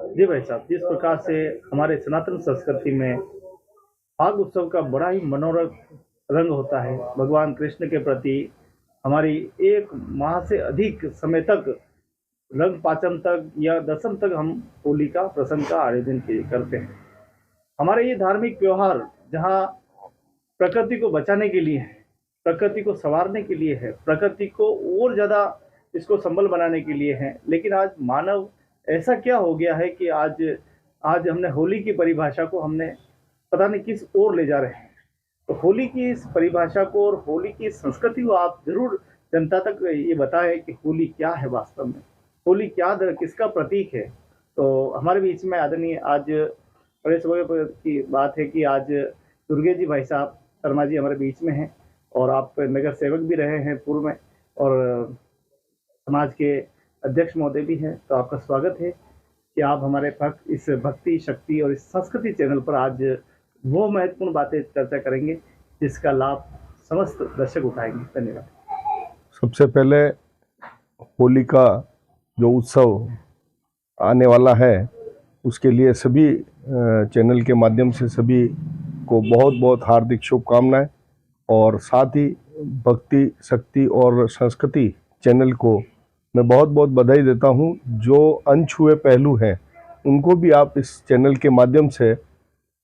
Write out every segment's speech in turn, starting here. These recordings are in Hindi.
जी भाई साहब, जिस प्रकार से हमारे सनातन संस्कृति में फाग उत्सव का बड़ा ही मनोरम रंग होता है। भगवान कृष्ण के प्रति हमारी एक माह से अधिक समय तक, रंग पाचम तक या दसम तक, हम होली का प्रसंग का आयोजन करते हैं। हमारे ये धार्मिक त्योहार जहाँ प्रकृति को बचाने के लिए है, प्रकृति को संवारने के लिए है, प्रकृति को और ज़्यादा इसको संबल बनाने के लिए है। लेकिन आज मानव ऐसा क्या हो गया है कि आज आज हमने होली की परिभाषा को हमने पता नहीं किस ओर ले जा रहे हैं। तो होली की इस परिभाषा को और होली की संस्कृति को आप जरूर जनता तक ये बताएं कि होली क्या है वास्तव में, होली क्या किसका प्रतीक है। तो हमारे बीच में आदरणीय आज बड़े सौभाग्य की बात है कि आज दुर्गे जी भाई साहब शर्मा जी हमारे बीच में हैं, और आप नगर सेवक भी रहे हैं पूर्व में, और समाज के अध्यक्ष महोदय भी हैं। तो आपका स्वागत है कि आप हमारे इस भक्ति शक्ति और इस संस्कृति चैनल पर आज वो महत्वपूर्ण बातें चर्चा करेंगे जिसका लाभ समस्त दर्शक उठाएंगे। धन्यवाद। सबसे पहले होली का जो उत्सव आने वाला है उसके लिए सभी चैनल के माध्यम से सभी को बहुत बहुत हार्दिक शुभकामनाएं, और साथ ही भक्ति शक्ति और संस्कृति चैनल को मैं बहुत बहुत बधाई देता हूं। जो अनछुए पहलू हैं उनको भी आप इस चैनल के माध्यम से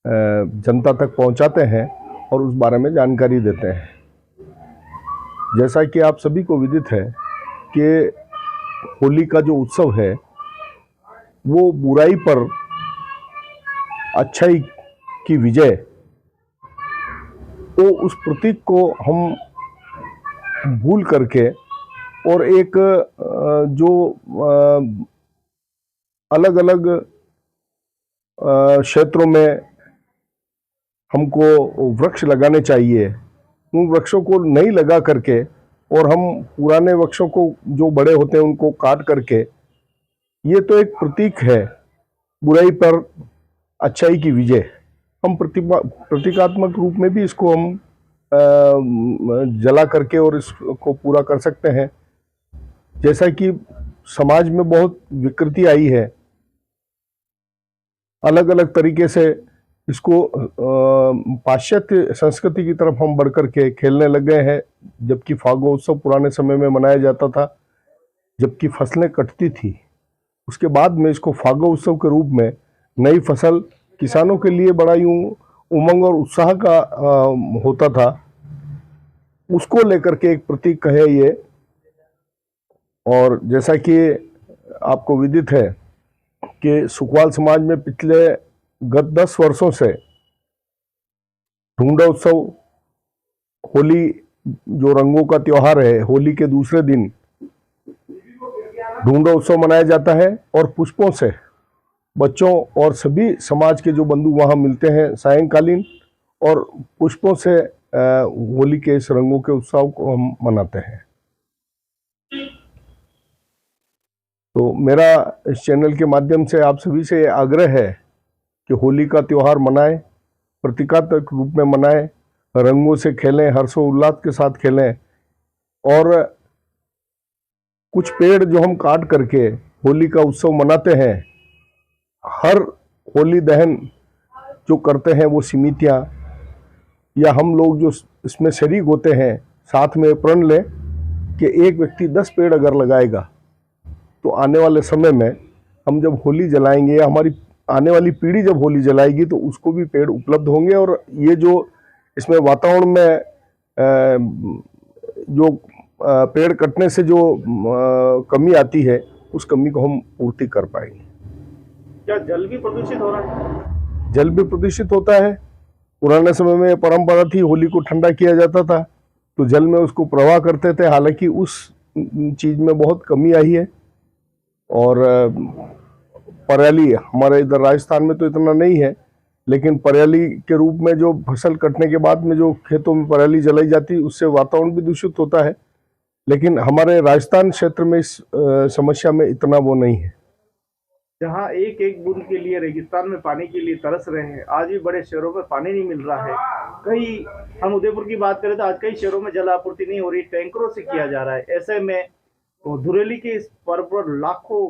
जनता तक पहुंचाते हैं और उस बारे में जानकारी देते हैं। जैसा कि आप सभी को विदित है कि होली का जो उत्सव है वो बुराई पर अच्छाई की विजय, तो उस प्रतीक को हम भूल करके और एक जो अलग अलग क्षेत्रों में हमको वृक्ष लगाने चाहिए, उन वृक्षों को नहीं लगा करके और हम पुराने वृक्षों को जो बड़े होते हैं उनको काट करके, ये तो एक प्रतीक है बुराई पर अच्छाई की विजय। हम प्रतीकात्मक रूप में भी इसको हम जला करके और इसको पूरा कर सकते हैं। जैसा कि समाज में बहुत विकृति आई है, अलग अलग तरीके से इसको पाश्चात्य संस्कृति की तरफ हम बढ़ करके खेलने लग गए हैं। जबकि फागोत्सव पुराने समय में मनाया जाता था, जबकि फसलें कटती थी, उसके बाद में इसको फागोत्सव के रूप में नई फसल किसानों के लिए बड़ा यूं उमंग और उत्साह का होता था, उसको लेकर के एक प्रतीक है ये। और जैसा कि आपको विदित है कि सुकवाल समाज में पिछले गत 10 वर्षों से ढूंढा उत्सव, होली जो रंगों का त्योहार है, होली के दूसरे दिन ढूंढा उत्सव मनाया जाता है और पुष्पों से बच्चों और सभी समाज के जो बंधु वहां मिलते हैं सायंकालीन, और पुष्पों से होली के इस रंगों के उत्सव को हम मनाते हैं। तो मेरा इस चैनल के माध्यम से आप सभी से आग्रह है कि होली का त्योहार मनाएं, प्रतीकात्मक रूप में मनाएं, रंगों से खेलें, हर्षोल्लास के साथ खेलें। और कुछ पेड़ जो हम काट करके होली का उत्सव मनाते हैं, हर होली दहन जो करते हैं वो समितियां या हम लोग जो इसमें शरीक होते हैं, साथ में प्रण लें कि एक व्यक्ति 10 पेड़ अगर लगाएगा तो आने वाले समय में हम जब होली जलाएंगे या हमारी आने वाली पीढ़ी जब होली जलाएगी तो उसको भी पेड़ उपलब्ध होंगे, और ये जो इसमें वातावरण में जो पेड़ कटने से जो कमी आती है उस कमी को हम पूर्ति कर पाएंगे। क्या जल भी प्रदूषित हो रहा है? जल भी प्रदूषित होता है। पुराने समय में परंपरा थी, होली को ठंडा किया जाता था तो जल में उसको प्रवाह करते थे, हालांकि उस चीज में बहुत कमी आई है। और पराली हमारे इधर राजस्थान में तो इतना नहीं है, लेकिन पराली के रूप में जो फसल कटने के बाद में जो खेतों में पराली जलाई जाती है उससे वातावरण भी दूषित होता है। लेकिन हमारे राजस्थान क्षेत्र में इस समस्या में इतना वो नहीं है। जहाँ एक एक बूंद के लिए रेगिस्तान में पानी के लिए तरस रहे हैं, आज भी बड़े शहरों में पानी नहीं मिल रहा है। कई हम उदयपुर की बात करें तो आज कई शहरों में जल आपूर्ति नहीं हो रही, टैंकरों से किया जा रहा है। ऐसे में धुरेली के इस पर्व पर लाखों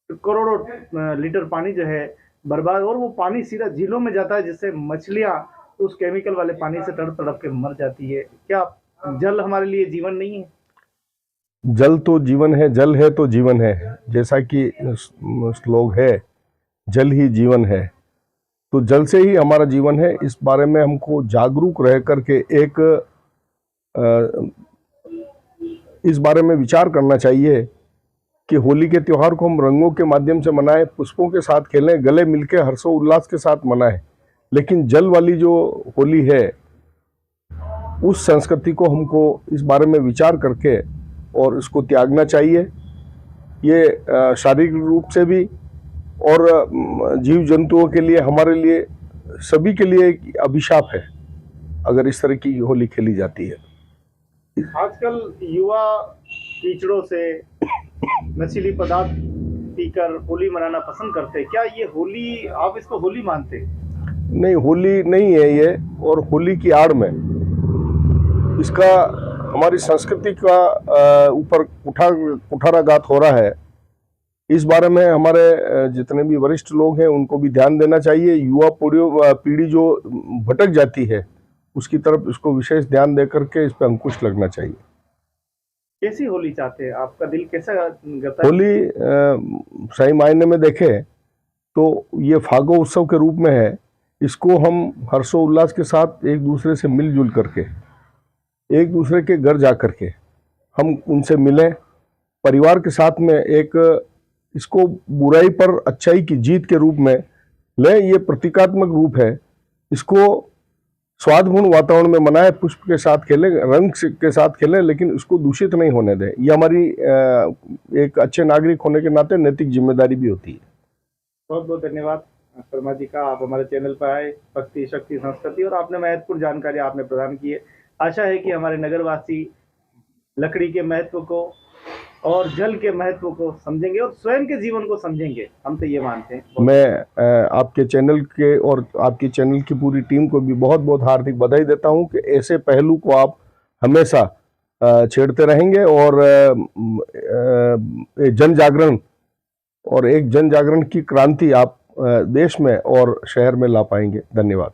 करोड़ों लीटर पानी जो है बर्बाद, और वो पानी सीधा झीलों में जाता है, जिससे मछलियां उस केमिकल वाले पानी से तड़प तड़प के मर जाती है। क्या जल हमारे लिए जीवन नहीं है? जल तो जीवन है, जल है तो जीवन है, जैसा कि श्लोक है, जल ही जीवन है। तो जल से ही हमारा जीवन है। इस बारे में हमको जागरूक रह करके इस बारे में विचार करना चाहिए कि होली के त्यौहार को हम रंगों के माध्यम से मनाएं, पुष्पों के साथ खेलें, गले मिलके हर्षोल्लास के साथ मनाएं। लेकिन जल वाली जो होली है, उस संस्कृति को हमको इस बारे में विचार करके और इसको त्यागना चाहिए। ये शारीरिक रूप से भी और जीव जंतुओं के लिए, हमारे लिए, सभी के लिए एक अभिशाप है अगर इस तरह की होली खेली जाती है। आजकल युवा कीचड़ों से नशीली पदार्थ पीकर होली मनाना पसंद करते हैं। क्या ये होली, आप इसको होली मानते हैं? नहीं, होली नहीं है ये। और होली की आड़ में इसका हमारी संस्कृति का ऊपर कुठाराघात हो रहा है। इस बारे में हमारे जितने भी वरिष्ठ लोग हैं उनको भी ध्यान देना चाहिए। युवा पीढ़ी जो भटक जाती है उसकी तरफ इसको विशेष ध्यान दे करके इस पर अंकुश लगना चाहिए। कैसी होली चाहते हैं? आपका दिल कैसा करता है? होली सही मायने में देखें तो ये फागो उत्सव के रूप में है। इसको हम हर्षोल्लास के साथ एक दूसरे से मिलजुल करके, एक दूसरे के घर जा करके हम उनसे मिलें, परिवार के साथ में इसको बुराई पर अच्छाई की जीत के रूप में लें। ये प्रतीकात्मक रूप है। इसको स्वादपूर्ण वातावरण में मनाएं, पुष्प के साथ खेलें, रंग के साथ खेलें, लेकिन इसको दूषित नहीं होने दें। ये हमारी एक अच्छे नागरिक होने के नाते नैतिक जिम्मेदारी भी होती है। बहुत बहुत धन्यवाद शर्मा जी का, आप हमारे चैनल पर आए, भक्ति, शक्ति, संस्कृति, और आपने महत्वपूर्ण जानकारी आपने प्रदान की है। आशा है कि हमारे नगरवासी लकड़ी के महत्व को और जल के महत्व को समझेंगे और स्वयं के जीवन को समझेंगे। हम तो ये मानते हैं। मैं आपके चैनल के और आपकी चैनल की पूरी टीम को भी बहुत बहुत हार्दिक बधाई देता हूं कि ऐसे पहलू को आप हमेशा छेड़ते रहेंगे और जन जागरण की क्रांति आप देश में और शहर में ला पाएंगे। धन्यवाद।